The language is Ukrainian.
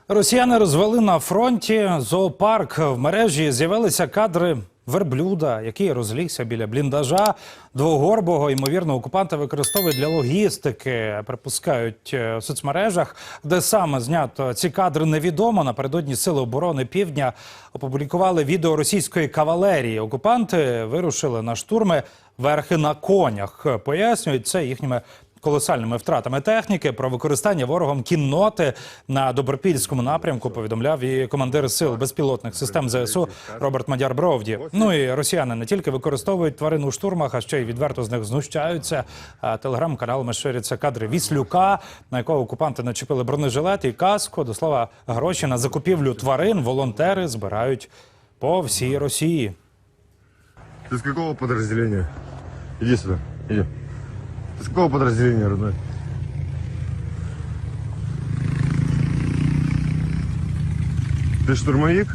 Росіяни розвели на фронті зоопарк. В мережі з'явилися кадри верблюда, який розлігся біля бліндажа двогорбого. Ймовірно, окупанти використовують для логістики, припускають в соцмережах. Де саме знято ці кадри, невідомо. Напередодні Сили оборони Півдня опублікували відео російської кавалерії. Окупанти вирушили на штурми верхи на конях. Пояснюють це їхніми колосальними втратами техніки. Про використання ворогом кінноти на Добропільському напрямку повідомляв і командир сил безпілотних систем ЗСУ Роберт Мадяр-Бровді. Ну і росіяни не тільки використовують тварин у штурмах, а ще й відверто з них знущаються. Телеграм-каналами ширяться кадри Віслюка, на якого окупанти начепили бронежилет і каску. До слова, гроші на закупівлю тварин волонтери збирають по всій Росії. Ты с какого подразделения? Иди сюда, иди. Ты с какого подразделения, родной? Ты штурмовик?